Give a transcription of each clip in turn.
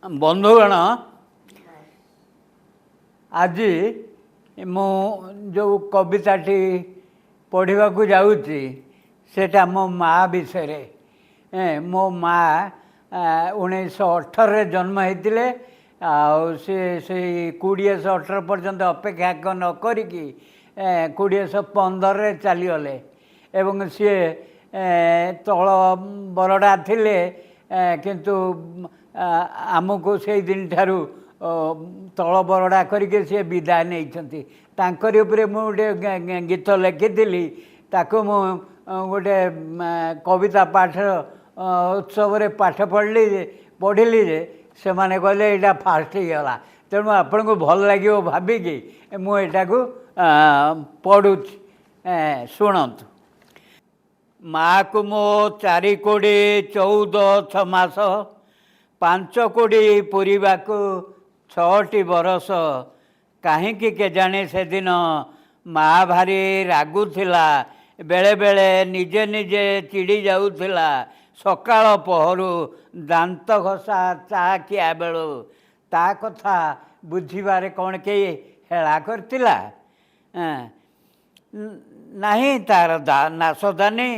बंधुगण आज मु जो कविताटी पढ़ा जाऊँगी सेटा मो माँ विषय मो माँ 1918 जन्म होते से 2018 पर्यंत अपेक्षा न करिकी 2015 चलीगले एवं सी तल बरडा थिले किंतु आमको से दिन ठारू तल बरडा करके सी विदाय नहीं तांकरी उपरे मु गोटे गीत लिखी ताको मु गोटे कविता पाठ उत्सव रे पाठ पढ़ी जे से माने कहले एटा फास्ट ही गला तेणु आपन को भल लगे भाविकी मुझा को पढ़ु शुणु माँ को मो 4 कोड़ी 14 मास 5 कोड़ी पूरा को 6टी बरस कहीं के जाने से दिन माँ भारी रागुला बेले बेले निजे निजे चिड़ी जाऊला सकाळ पहरु दांत घसा चा किया बेलू ता कथा बुझीबारे कौन के हेला करतिला नहीं तार नाशदानी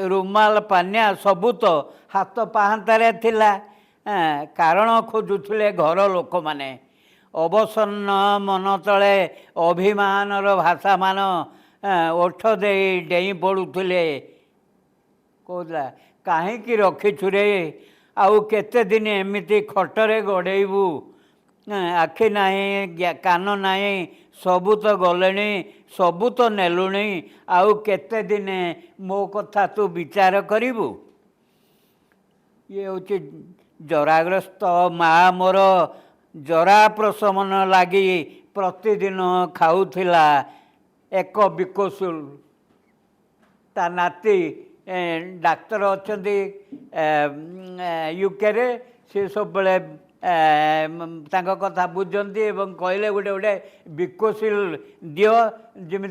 रुमाल पानिया सबू तो हाथ पाहांतारे थिला कारण खोजुले घर लोक माने अवसन्न मन तले अभिमानर भाषा मान ओठ दे डेई पड़ुले कहला कहीं रखीछु रे आउ केते दिन एमती खटरे गड़ेबू आखि नहीं कान नहीं सबू तो गले सबू तो नेलुणी आउ केते दिन मो कथा तू विचार करिबू ये हूँ जराग्रस्त माँ मोर जरा प्रशमन लगी प्रतिदिन खाऊला एक बिकोसुल ता नाती डाक्तर अच्छा यूके रे सी सब बड़े कथा बुझती एवं कहले गोटे गोटे बिकोसिल दियो जमी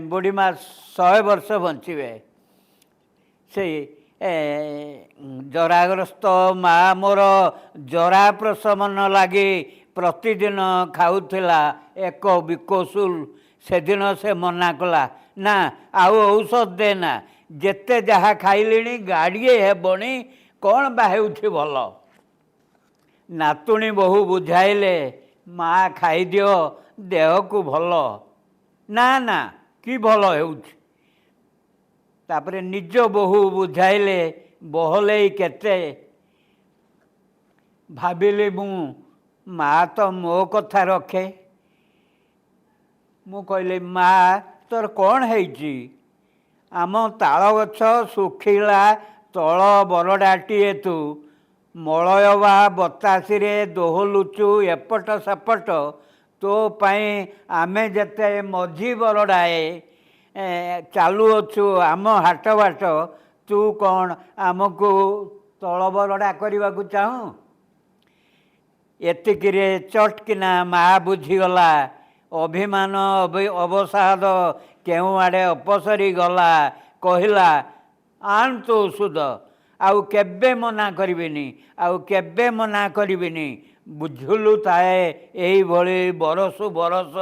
बुढ़ी माँ 100 वर्ष बंचे से जराग्रस्त माँ मोर जरा प्रशमन लगी प्रतिदिन खाऊला एक बिकोसुल से दिन से मना कला ना आउ औषध देना जेते जहा खाइली गाड़िए हेबनी कौन बाहु भल नातुणी बहु बुझाइले माँ खाई दियो देह को भल ना ना कि भल होतापर निज बहु बुझाइले बहले केते भाविली मु माँ तो मो कथा रखे मु कहली माँ तोर कौन है आम ताल गछ सुखिला तल बरडाटीए तू मलयवा बतासी रे दोहलुचु एपट सेपट तो पाई आमे जेते मझी बरडाए चालू अच्छु आम हाट बाट तू कौन आमको तल बरडा करने को चाहूँ एतिकिरे चटकिना माँ बुझीगला अभिमान अवसाद केउ आड़े अपसरी गला कहला आंतु सुध आउ केबे मना करिबिनी आउ केबे मना करिबिनी बुझुलु ताए एई भली बरसु बरस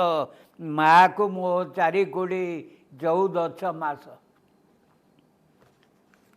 माँ को मो 4 कोड़ी 14 मास।